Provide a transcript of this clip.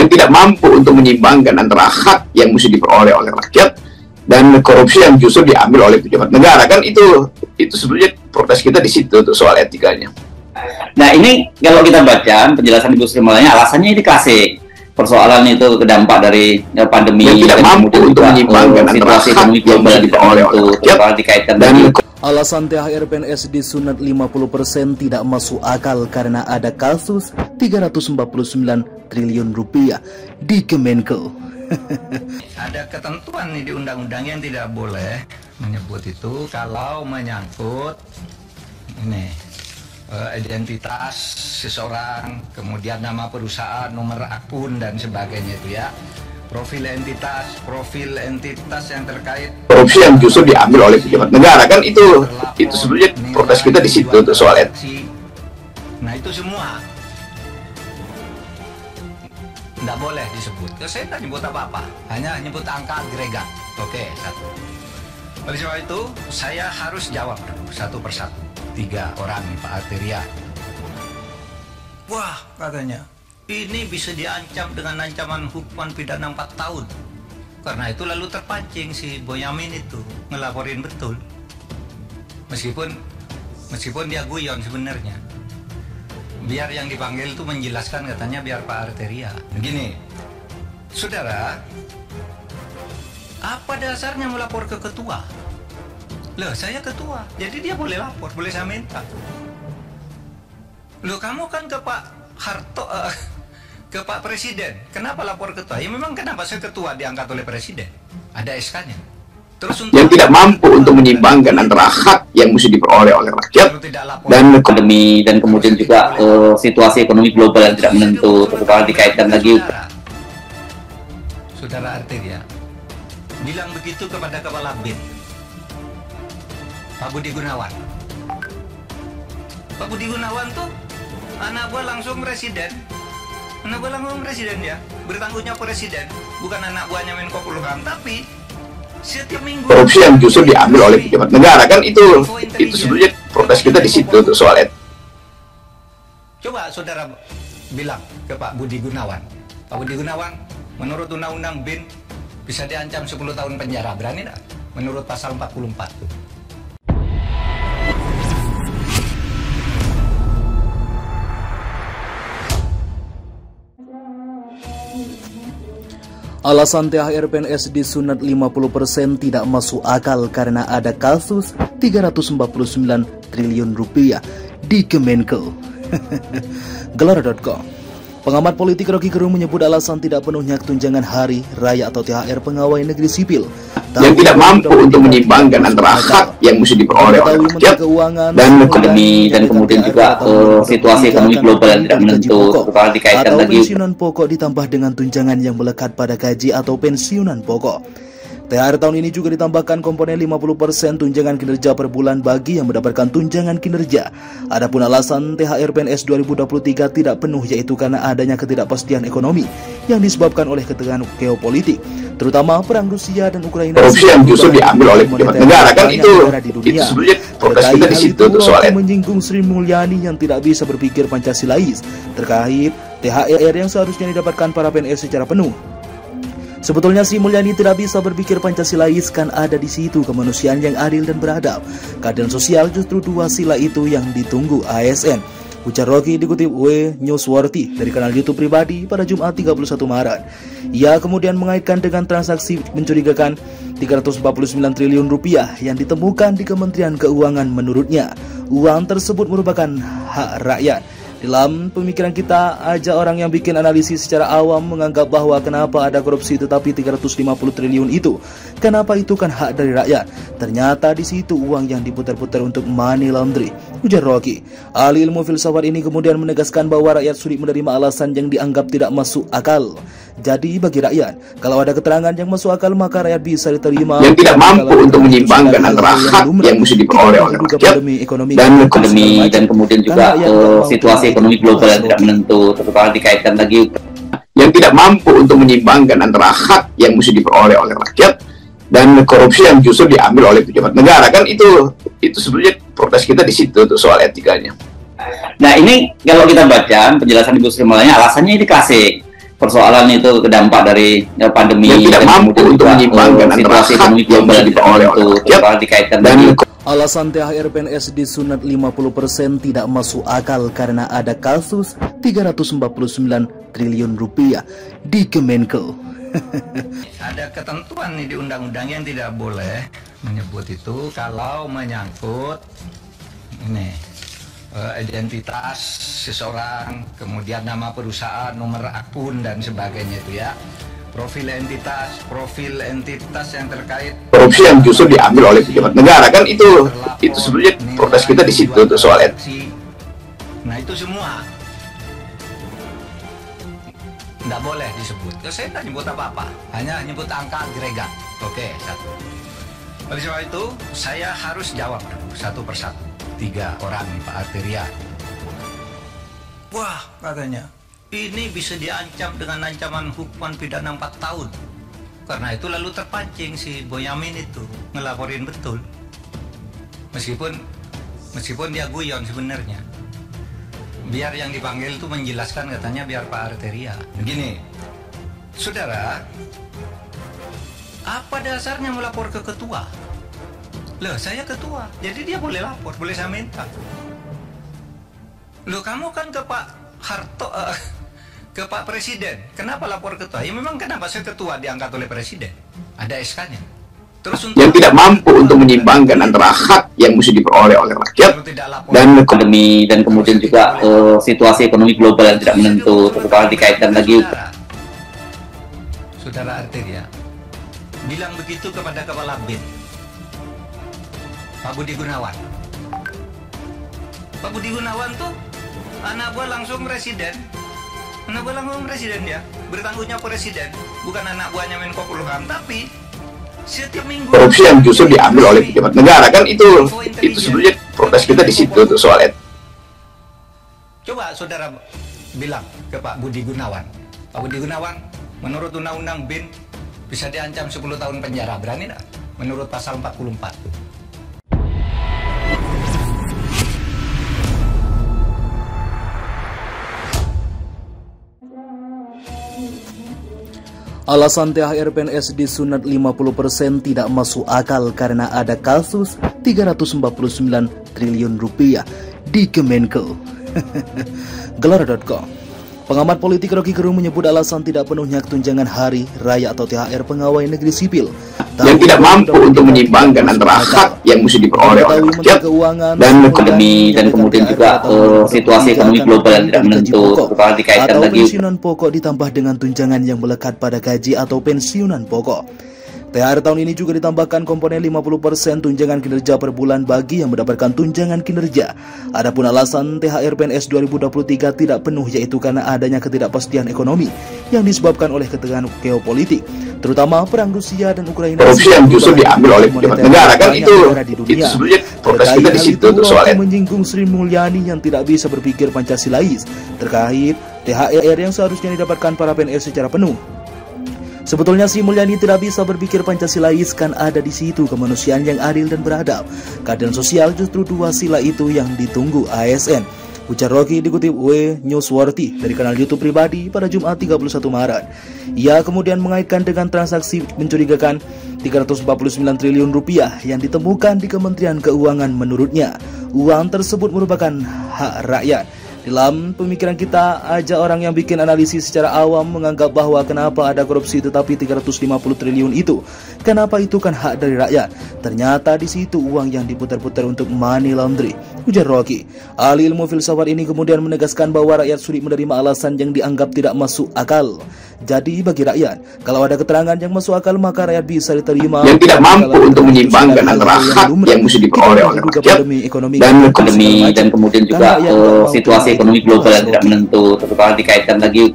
yang tidak mampu untuk menyeimbangkan antara hak yang mesti diperoleh oleh rakyat dan korupsi yang justru diambil oleh pejabat negara. Kan itu sebenarnya protes kita di situ untuk soal etikanya. Nah, ini kalau kita baca penjelasan Ibu Sri Mulyani, alasannya ini klasik. Persoalan itu dampak dari pandemi yang tidak mampu untuk menyeimbangkan antara hak yang mesti diperoleh oleh rakyat dikaitkan dan alasan THR PNS disunat 50% tidak masuk akal karena ada kasus 349 triliun rupiah di Kemenko. Ada ketentuan nih di undang-undang yang tidak boleh menyebut itu kalau menyangkut ini identitas seseorang, kemudian nama perusahaan, nomor akun dan sebagainya itu ya. Profil entitas yang terkait korupsi yang justru diambil oleh pejabat negara. Kan itu sebenarnya protes kita di situ untuk soal etik. Nah, itu semua tidak boleh disebut. Saya tidak nyebut apa-apa, hanya nyebut angka agregat. Oke, satu. Oleh sebab itu, saya harus jawab dulu satu persatu. 3 orang nih, Pak Arteria. Wah, katanya, ini bisa diancam dengan ancaman hukuman pidana 4 tahun. Karena itu lalu terpancing si Boyamin itu ngelaporin betul. Meskipun dia guyon sebenarnya. Biar yang dipanggil itu menjelaskan, katanya biar Pak Arteria. Begini, saudara, apa dasarnya melapor ke ketua? Loh, saya ketua, jadi dia boleh lapor, boleh saya minta. Loh, kamu kan ke Pak Harto, ke Pak Presiden, kenapa lapor ketua? Ya memang kenapa saya ketua diangkat oleh Presiden, ada SK-nya. Terus untuk yang tidak mampu untuk menyeimbangkan antara hak yang mesti diperoleh oleh rakyat dan pandemi dan kemudian juga situasi ekonomi global yang tidak menentu, terutama dikaitkan lagi. Saudara Arteria bilang begitu kepada Kepala BIN, Pak Budi Gunawan. Pak Budi Gunawan tuh anak gua langsung presiden. Anak gua langsung presiden ya. Bertanggung jawab presiden, bukan anak buahnya Menko Polhukam, tapi setiap minggu korupsi yang justru diambil oleh pejabat negara. Kan itu sebenarnya protes kita di situ untuk soal etik. Coba saudara bilang ke Pak Budi Gunawan. Pak Budi Gunawan, menurut Undang-Undang BIN bisa diancam 10 tahun penjara. Berani enggak? Menurut pasal 44 tuh. Alasan THR PNS disunat 50% tidak masuk akal karena ada kasus 349 triliun rupiah di Kemenko. Gelar.com. Pengamat politik Rocky Gerung menyebut alasan tidak penuhnya tunjangan hari raya atau THR pegawai negeri sipil yang tidak mampu untuk menyeimbangkan antara hak yang mesti diperoleh oleh rakyat dan ekonomi dan kemudian juga situasi ekonomi global yang tidak menentu, terutama dikaitkan lagi pensiunan pokok ditambah dengan tunjangan yang melekat pada gaji atau pensiunan pokok. THR tahun ini juga ditambahkan komponen 50% tunjangan kinerja per bulan bagi yang mendapatkan tunjangan kinerja. Adapun alasan THR PNS 2023 tidak penuh yaitu karena adanya ketidakpastian ekonomi yang disebabkan oleh ketegangan geopolitik, terutama perang Rusia dan Ukraina. Korupsi yang justru diambil oleh pejabat negara. Kan itu sebenarnya protes kita di situ untuk soal etik. Menyinggung Sri Mulyani yang tidak bisa berpikir Pancasilais terkait THR yang seharusnya didapatkan para PNS secara penuh. Sebetulnya Sri Mulyani tidak bisa berpikir Pancasilais, kan ada di situ kemanusiaan yang adil dan beradab. Keadilan sosial justru 2 sila itu yang ditunggu ASN. Ujar Rocky dikutip Newsworthy dari kanal YouTube pribadi pada Jumat 31 Maret. Ia kemudian mengaitkan dengan transaksi mencurigakan 349 triliun rupiah yang ditemukan di Kementerian Keuangan. Menurutnya, uang tersebut merupakan hak rakyat. Dalam pemikiran kita, aja orang yang bikin analisis secara awam menganggap bahwa kenapa ada korupsi tetapi 350 triliun itu, kenapa itu kan hak dari rakyat. Ternyata di situ uang yang diputar-putar untuk money laundry, ujar Rocky. Ahli ilmu filsafat ini kemudian menegaskan bahwa rakyat sulit menerima alasan yang dianggap tidak masuk akal. Jadi bagi rakyat, kalau ada keterangan yang masuk akal maka rakyat bisa diterima. Yang tidak mampu untuk menyeimbangkan antara hak yang mesti diperoleh oleh rakyat dan ekonomi dan kemudian juga situasi ekonomi global yang tidak menentu, terutama dikaitkan lagi yang tidak mampu untuk menyeimbangkan antara hak yang mesti diperoleh oleh rakyat dan korupsi yang justru diambil oleh pejabat negara. Kan itu sebenarnya protes kita di situ untuk soal etikanya. Nah, ini kalau kita baca penjelasan Ibu Sri Mulyani, alasannya ini klasik. persoalan itu dampak dari pandemi yang tidak mampu untuk menyimbangkan antara situasi hak ekonomi yang global mesti diperoleh oleh rakyat dikaitkan dan Alasan THR PNS disunat 50% tidak masuk akal karena ada kasus 349 triliun rupiah di Kemenko. Ada ketentuan nih di undang-undang yang tidak boleh menyebut itu kalau menyangkut ini identitas seseorang, kemudian nama perusahaan, nomor akun dan sebagainya itu ya. Profil entitas yang terkait korupsi yang justru diambil oleh pejabat negara, kan itu sebenarnya protes kita di situ tuh soal itu. Nah itu semua nggak boleh disebut. Saya nggak nyebut apa-apa, hanya nyebut angka agregat. Oke, satu. Oleh sebab itu saya harus jawab satu persatu. 3 orang nih, Pak Arteria. Wah, katanya ini bisa diancam dengan ancaman hukuman pidana 4 tahun. Karena itu lalu terpancing si Boyamin itu ngelaporin betul. Meskipun dia guyon sebenarnya. Biar yang dipanggil itu menjelaskan, katanya biar Pak Arteria. Begini, saudara, apa dasarnya melapor ke ketua? Loh, saya ketua, jadi dia boleh lapor, boleh saya minta. Loh, kamu kan ke Pak Harto, ke Pak Presiden, kenapa lapor ketua? Ya memang kenapa saya ketua diangkat oleh Presiden, ada SK-nya. Terus untuk yang tidak mampu untuk menyimbangkan antara hak yang mesti diperoleh oleh rakyat dan pandemi dan kemudian juga situasi ekonomi global yang tidak menentu, terutama dikaitkan lagi. Saudara Arteria bilang begitu kepada Kepala BIN Pak Budi Gunawan. Pak Budi Gunawan tuh anak gua langsung presiden. Anak gua langsung presiden ya. Bertanggungjawab presiden, bukan anak buahnya Menko Polhukam, tapi setiap minggu korupsi yang justru diambil oleh pejabat negara, kan itu sebenarnya protes kita di situ tuh soal itu. Coba saudara bilang ke Pak Budi Gunawan. Pak Budi Gunawan, menurut Undang-Undang BIN bisa diancam 10 tahun penjara. Berani enggak? Menurut pasal 44. Alasan THR PNS disunat 50% tidak masuk akal karena ada kasus 349 triliun rupiah di Kemenko. Gelar.com. Pengamat politik Rocky Gerung menyebut alasan tidak penuhnya tunjangan hari raya atau THR pegawai negeri sipil yang tidak mampu untuk menyimbangkan antara hak yang mesti diperoleh oleh rakyat dan pandemi dan kemudian juga situasi ekonomi global yang tidak menentu, terutama dikaitkan lagi. Pensiunan pokok ditambah dengan tunjangan yang melekat pada gaji atau pensiunan pokok. THR tahun ini juga ditambahkan komponen 50% tunjangan kinerja per bulan bagi yang mendapatkan tunjangan kinerja. Adapun alasan THR PNS 2023 tidak penuh yaitu karena adanya ketidakpastian ekonomi yang disebabkan oleh ketegangan geopolitik, terutama perang Rusia dan Ukraina. Korupsi yang justru diambil oleh pejabat negara, kan itu sebenarnya protes kita di situ tuh soal itu. Menyinggung Sri Mulyani yang tidak bisa berpikir Pancasilais terkait THR yang seharusnya didapatkan para PNS secara penuh. Sebetulnya Sri Mulyani tidak bisa berpikir Pancasilais, kan ada di situ kemanusiaan yang adil dan beradab. Keadilan sosial justru 2 sila itu yang ditunggu ASN. Ujar Rocky dikutip Newsworthy dari kanal YouTube pribadi pada Jumat 31 Maret. Ia kemudian mengaitkan dengan transaksi mencurigakan 349 triliun rupiah yang ditemukan di Kementerian Keuangan. Menurutnya, uang tersebut merupakan hak rakyat. Dalam pemikiran kita aja orang yang bikin analisis secara awam menganggap bahwa kenapa ada korupsi tetapi 350 triliun itu, kenapa itu kan hak dari rakyat. Ternyata di situ uang yang diputar-putar untuk money laundry, ujar Rocky. Ahli ilmu filsafat ini kemudian menegaskan bahwa rakyat sulit menerima alasan yang dianggap tidak masuk akal. Jadi bagi rakyat, kalau ada keterangan yang masuk akal maka rakyat bisa diterima. Yang tidak mampu untuk menyimbangkan antara hak yang mesti diperoleh oleh rakyat dan pandemi dan kemudian juga situasi ekonomi global yang tidak menentu, terutama dikaitkan lagi